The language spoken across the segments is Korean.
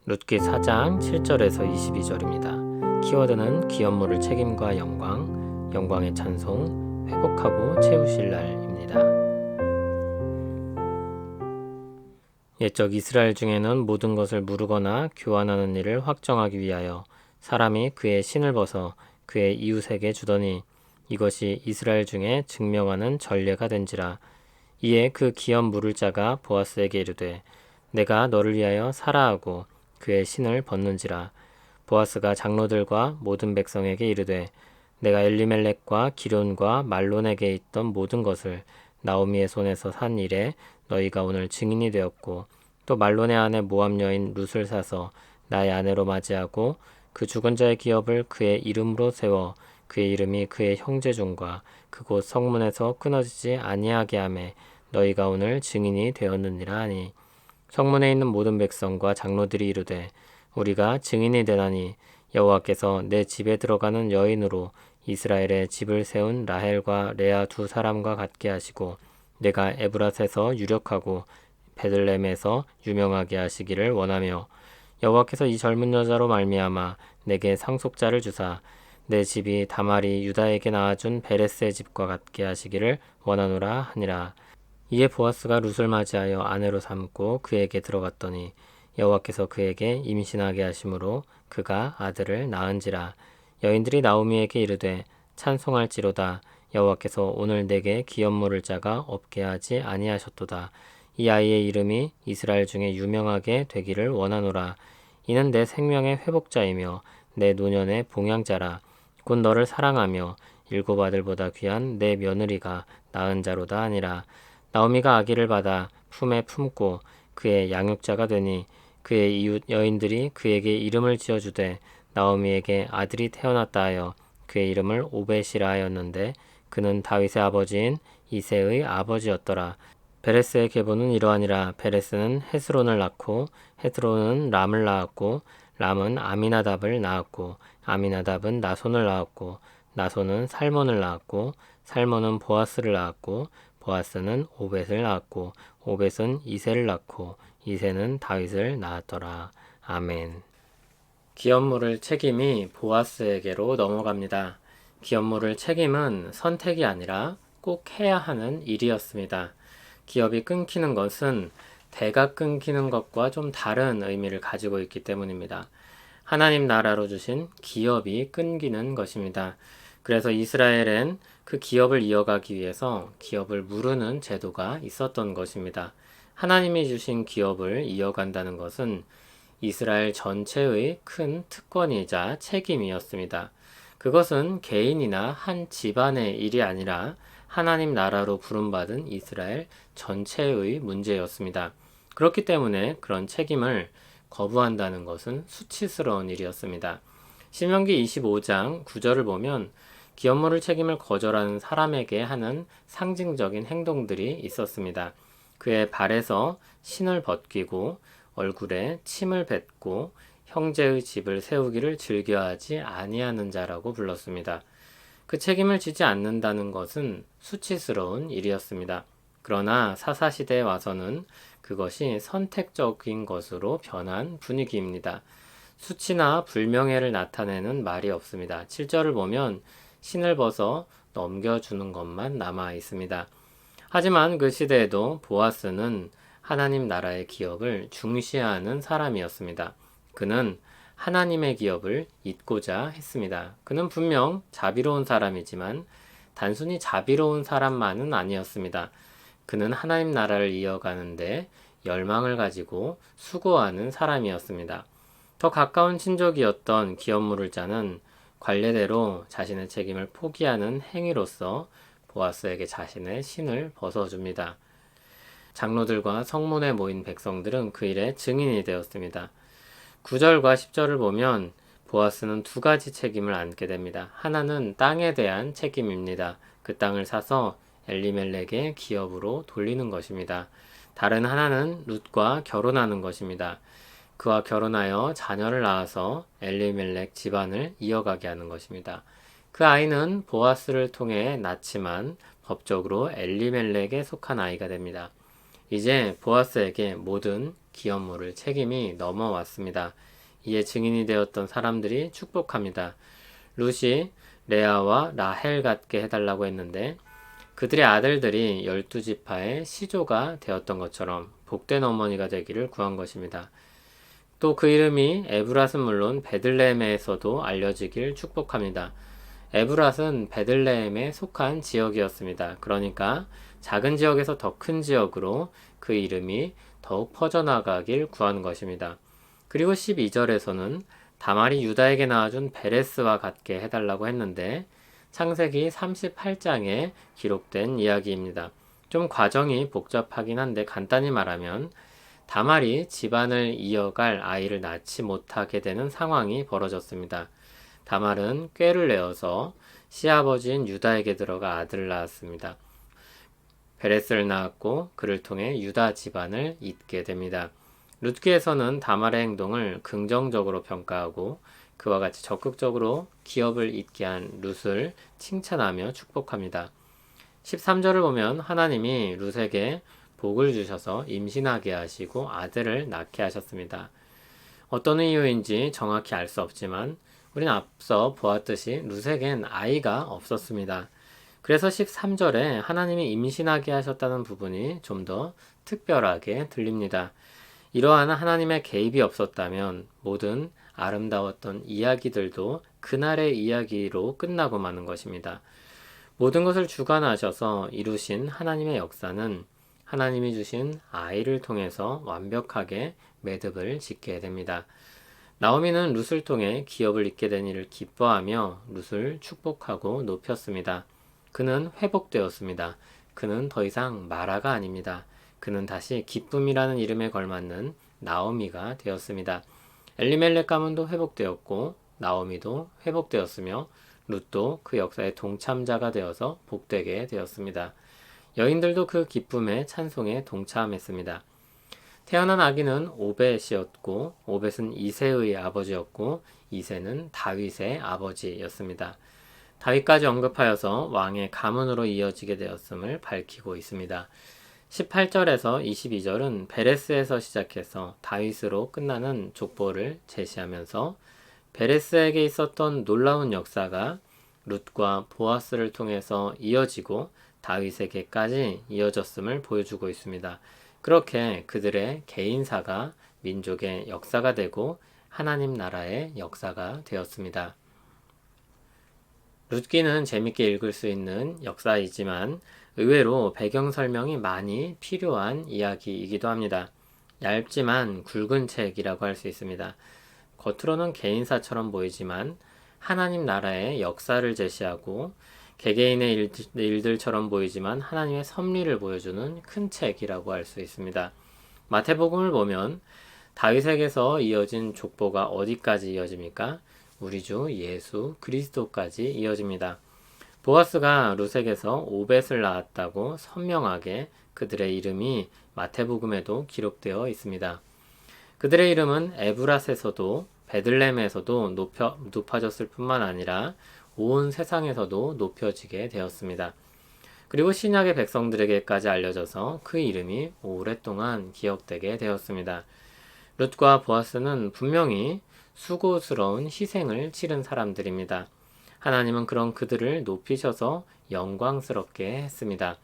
룻기 4장 7절에서 22절입니다. 키워드는 기업물을 책임과 영광, 영광의 찬송, 회복하고 채우실 날입니다. 옛적 이스라엘 중에는 모든 것을 무르거나 교환하는 일을 확정하기 위하여 사람이 그의 신을 벗어 그의 이웃에게 주더니 이것이 이스라엘 중에 증명하는 전례가 된지라. 이에 그 기업 물을 자가 보아스에게 이르되 내가 너를 위하여 사라 하고 그의 신을 벗는지라. 보아스가 장로들과 모든 백성에게 이르되 내가 엘리멜렉과 기럨과 말론에게 있던 모든 것을 나오미의 손에서 산 일에 너희가 오늘 증인이 되었고 또 말론의 아내 모압 여인 룻을 사서 나의 아내로 맞이하고 그 죽은 자의 기업을 그의 이름으로 세워 그의 이름이 그의 형제 중과 그곳 성문에서 끊어지지 아니하게 하매 너희가 오늘 증인이 되었느니라 하니 성문에 있는 모든 백성과 장로들이 이르되 우리가 증인이 되나니 여호와께서 내 집에 들어가는 여인으로 이스라엘의 집을 세운 라헬과 레아 두 사람과 같게 하시고 내가 에브랏에서 유력하고 베들레헴에서 유명하게 하시기를 원하며 여호와께서 이 젊은 여자로 말미암아 내게 상속자를 주사 내 집이 다말이 유다에게 낳아준 베레스의 집과 같게 하시기를 원하노라 하니라. 이에 보아스가 룻을 맞이하여 아내로 삼고 그에게 들어갔더니 여호와께서 그에게 임신하게 하심으로 그가 아들을 낳은지라. 여인들이 나오미에게 이르되 찬송할지로다. 여호와께서 오늘 내게 기업 물을 자가 없게 하지 아니하셨도다. 이 아이의 이름이 이스라엘 중에 유명하게 되기를 원하노라. 이는 내 생명의 회복자이며 내 노년의 봉양자라. 곧 너를 사랑하며 일곱 아들보다 귀한 내 며느리가 낳은 자로다 하니라. 나오미가 아기를 받아 품에 품고 그의 양육자가 되니 그의 이웃 여인들이 그에게 이름을 지어주되 나오미에게 아들이 태어났다 하여 그의 이름을 오벳이라 하였는데 그는 다윗의 아버지인 이새의 아버지였더라. 베레스의 계보는 이러하니라. 베레스는 헤스론을 낳고 헤스론은 람을 낳았고 람은 아미나답을 낳았고 아미나답은 나손을 낳았고 나손은 살몬을 낳았고 살몬은 보아스를 낳았고 보아스는 오벳을 낳았고 오벳은 이새를 낳고 이새는 다윗을 낳았더라. 아멘. 기업물을 책임이 보아스에게로 넘어갑니다. 기업물을 책임은 선택이 아니라 꼭 해야 하는 일이었습니다. 기업이 끊기는 것은 대가 끊기는 것과 좀 다른 의미를 가지고 있기 때문입니다. 하나님 나라로 주신 기업이 끊기는 것입니다. 그래서 이스라엘엔 그 기업을 이어가기 위해서 기업을 무르는 제도가 있었던 것입니다. 하나님이 주신 기업을 이어간다는 것은 이스라엘 전체의 큰 특권이자 책임이었습니다. 그것은 개인이나 한 집안의 일이 아니라 하나님 나라로 부름받은 이스라엘 전체의 문제였습니다. 그렇기 때문에 그런 책임을 거부한다는 것은 수치스러운 일이었습니다. 신명기 25장 9절을 보면 기업물을 책임을 거절하는 사람에게 하는 상징적인 행동들이 있었습니다. 그의 발에서 신을 벗기고 얼굴에 침을 뱉고 형제의 집을 세우기를 즐겨하지 아니하는 자라고 불렀습니다. 그 책임을 지지 않는다는 것은 수치스러운 일이었습니다. 그러나 사사시대에 와서는 그것이 선택적인 것으로 변한 분위기입니다. 수치나 불명예를 나타내는 말이 없습니다. 7절을 보면 신을 벗어 넘겨주는 것만 남아 있습니다. 하지만 그 시대에도 보아스는 하나님 나라의 기업을 중시하는 사람이었습니다. 그는 하나님의 기업을 잇고자 했습니다. 그는 분명 자비로운 사람이지만 단순히 자비로운 사람만은 아니었습니다. 그는 하나님 나라를 이어가는데 열망을 가지고 수고하는 사람이었습니다. 더 가까운 친족이었던 기업 물을 자는 관례대로 자신의 책임을 포기하는 행위로서 보아스에게 자신의 신을 벗어줍니다. 장로들과 성문에 모인 백성들은 그 일에 증인이 되었습니다. 9절과 10절을 보면 보아스는 두 가지 책임을 안게 됩니다. 하나는 땅에 대한 책임입니다. 그 땅을 사서 엘리멜렉의 기업으로 돌리는 것입니다. 다른 하나는 룻과 결혼하는 것입니다. 그와 결혼하여 자녀를 낳아서 엘리멜렉 집안을 이어가게 하는 것입니다. 그 아이는 보아스를 통해 낳지만 법적으로 엘리멜렉에 속한 아이가 됩니다. 이제 보아스에게 모든 기업물을 책임이 넘어왔습니다. 이에 증인이 되었던 사람들이 축복합니다. 룻이 레아와 라헬 같게 해달라고 했는데 그들의 아들들이 12지파의 시조가 되었던 것처럼 복된 어머니가 되기를 구한 것입니다. 또 그 이름이 에브랏은 물론 베들레헴에서도 알려지길 축복합니다. 에브랏은 베들레헴에 속한 지역이었습니다. 그러니까 작은 지역에서 더 큰 지역으로 그 이름이 더욱 퍼져나가길 구하는 것입니다. 그리고 12절에서는 다말이 유다에게 낳아준 베레스와 같게 해달라고 했는데 창세기 38장에 기록된 이야기입니다. 좀 과정이 복잡하긴 한데 간단히 말하면 다말이 집안을 이어갈 아이를 낳지 못하게 되는 상황이 벌어졌습니다. 다말은 꾀를 내어서 시아버지인 유다에게 들어가 아들을 낳았습니다. 베레스를 낳았고 그를 통해 유다 집안을 잇게 됩니다. 룻기에서는 다말의 행동을 긍정적으로 평가하고 그와 같이 적극적으로 기업을 잇게 한 룻을 칭찬하며 축복합니다. 13절을 보면 하나님이 룻에게 복을 주셔서 임신하게 하시고 아들을 낳게 하셨습니다. 어떤 이유인지 정확히 알 수 없지만 우리는 앞서 보았듯이 룻에겐 아이가 없었습니다. 그래서 13절에 하나님이 임신하게 하셨다는 부분이 좀 더 특별하게 들립니다. 이러한 하나님의 개입이 없었다면 모든 아름다웠던 이야기들도 그날의 이야기로 끝나고 마는 것입니다. 모든 것을 주관하셔서 이루신 하나님의 역사는 하나님이 주신 아이를 통해서 완벽하게 매듭을 짓게 됩니다. 나오미는 룻을 통해 기업을 잇게 된 일을 기뻐하며 룻을 축복하고 높였습니다. 그는 회복되었습니다. 그는 더 이상 마라가 아닙니다. 그는 다시 기쁨이라는 이름에 걸맞는 나오미가 되었습니다. 엘리멜렉 가문도 회복되었고 나오미도 회복되었으며 룻도 그 역사의 동참자가 되어서 복되게 되었습니다. 여인들도 그 기쁨의 찬송에 동참했습니다. 태어난 아기는 오벳이었고 오벳은 이새의 아버지였고 이새는 다윗의 아버지였습니다. 다윗까지 언급하여서 왕의 가문으로 이어지게 되었음을 밝히고 있습니다. 18절에서 22절은 베레스에서 시작해서 다윗으로 끝나는 족보를 제시하면서 베레스에게 있었던 놀라운 역사가 룻과 보아스를 통해서 이어지고 다윗에게까지 이어졌음을 보여주고 있습니다. 그렇게 그들의 개인사가 민족의 역사가 되고 하나님 나라의 역사가 되었습니다. 룻기는 재밌게 읽을 수 있는 역사이지만 의외로 배경 설명이 많이 필요한 이야기이기도 합니다. 얇지만 굵은 책이라고 할 수 있습니다. 겉으로는 개인사처럼 보이지만 하나님 나라의 역사를 제시하고 개개인의 일들처럼 보이지만 하나님의 섭리를 보여주는 큰 책이라고 할 수 있습니다. 마태복음을 보면 다윗에게서 이어진 족보가 어디까지 이어집니까? 우리 주 예수 그리스도까지 이어집니다. 보아스가 룻에게서 오벳을 낳았다고 선명하게 그들의 이름이 마태복음에도 기록되어 있습니다. 그들의 이름은 에브랏에서도 베들레헴에서도 높아졌을 뿐만 아니라 온 세상에서도 높여지게 되었습니다. 그리고 신약의 백성들에게까지 알려져서 그 이름이 오랫동안 기억되게 되었습니다. 룻과 보아스는 분명히 수고스러운 희생을 치른 사람들입니다. 하나님은 그런 그들을 높이셔서 영광스럽게 했습니다.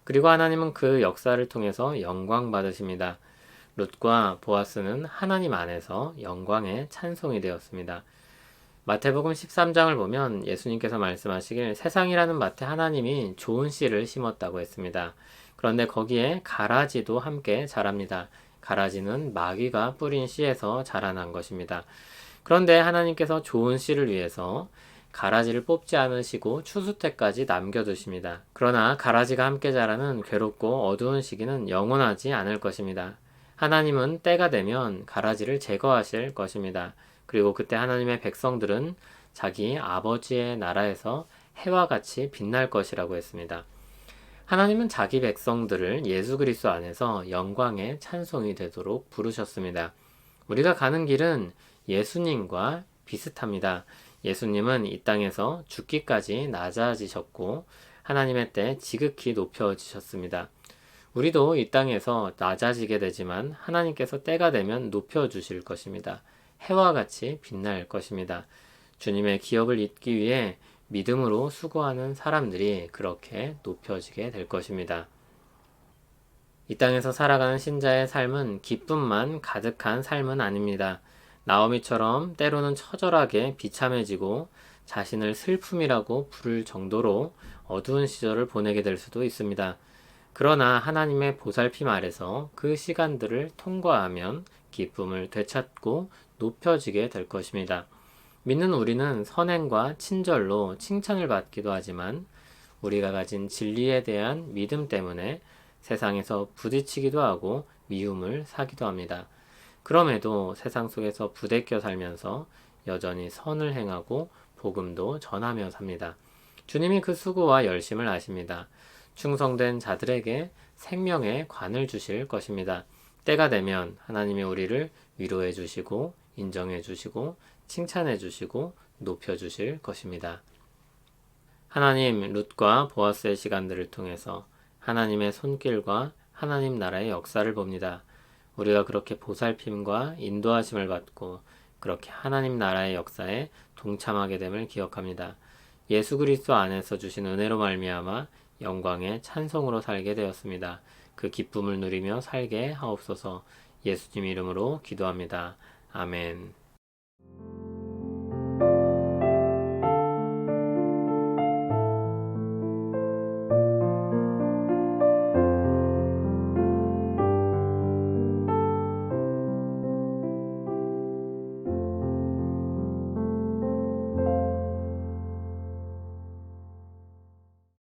그리고 하나님은 그 역사를 통해서 영광 받으십니다. 룻과 보아스는 하나님 안에서 영광의 찬송이 되었습니다. 마태복음 13장을 보면 예수님께서 말씀하시길 세상이라는 밭에 하나님이 좋은 씨를 심었다고 했습니다. 그런데 거기에 가라지도 함께 자랍니다. 가라지는 마귀가 뿌린 씨에서 자라난 것입니다. 그런데 하나님께서 좋은 씨를 위해서 가라지를 뽑지 않으시고 추수 때까지 남겨두십니다. 그러나 가라지가 함께 자라는 괴롭고 어두운 시기는 영원하지 않을 것입니다. 하나님은 때가 되면 가라지를 제거하실 것입니다. 그리고 그때 하나님의 백성들은 자기 아버지의 나라에서 해와 같이 빛날 것이라고 했습니다. 하나님은 자기 백성들을 예수 그리스도 안에서 영광의 찬송이 되도록 부르셨습니다. 우리가 가는 길은 예수님과 비슷합니다. 예수님은 이 땅에서 죽기까지 낮아지셨고 하나님의 때 지극히 높여지셨습니다. 우리도 이 땅에서 낮아지게 되지만 하나님께서 때가 되면 높여주실 것입니다. 해와 같이 빛날 것입니다. 주님의 기업을 잇기 위해 믿음으로 수고하는 사람들이 그렇게 높여지게 될 것입니다. 이 땅에서 살아가는 신자의 삶은 기쁨만 가득한 삶은 아닙니다. 나오미처럼 때로는 처절하게 비참해지고 자신을 슬픔이라고 부를 정도로 어두운 시절을 보내게 될 수도 있습니다. 그러나 하나님의 보살핌 아래서 그 시간들을 통과하면 기쁨을 되찾고 높여지게 될 것입니다. 믿는 우리는 선행과 친절로 칭찬을 받기도 하지만 우리가 가진 진리에 대한 믿음 때문에 세상에서 부딪히기도 하고 미움을 사기도 합니다. 그럼에도 세상 속에서 부대껴 살면서 여전히 선을 행하고 복음도 전하며 삽니다. 주님이 그 수고와 열심을 아십니다. 충성된 자들에게 생명의 관을 주실 것입니다. 때가 되면 하나님이 우리를 위로해 주시고 인정해 주시고 칭찬해 주시고 높여 주실 것입니다. 하나님 룻과 보아스의 시간들을 통해서 하나님의 손길과 하나님 나라의 역사를 봅니다. 우리가 그렇게 보살핌과 인도하심을 받고 그렇게 하나님 나라의 역사에 동참하게 됨을 기억합니다. 예수 그리스도 안에서 주신 은혜로 말미암아 영광의 찬송으로 살게 되었습니다. 그 기쁨을 누리며 살게 하옵소서. 예수님 이름으로 기도합니다. 아멘.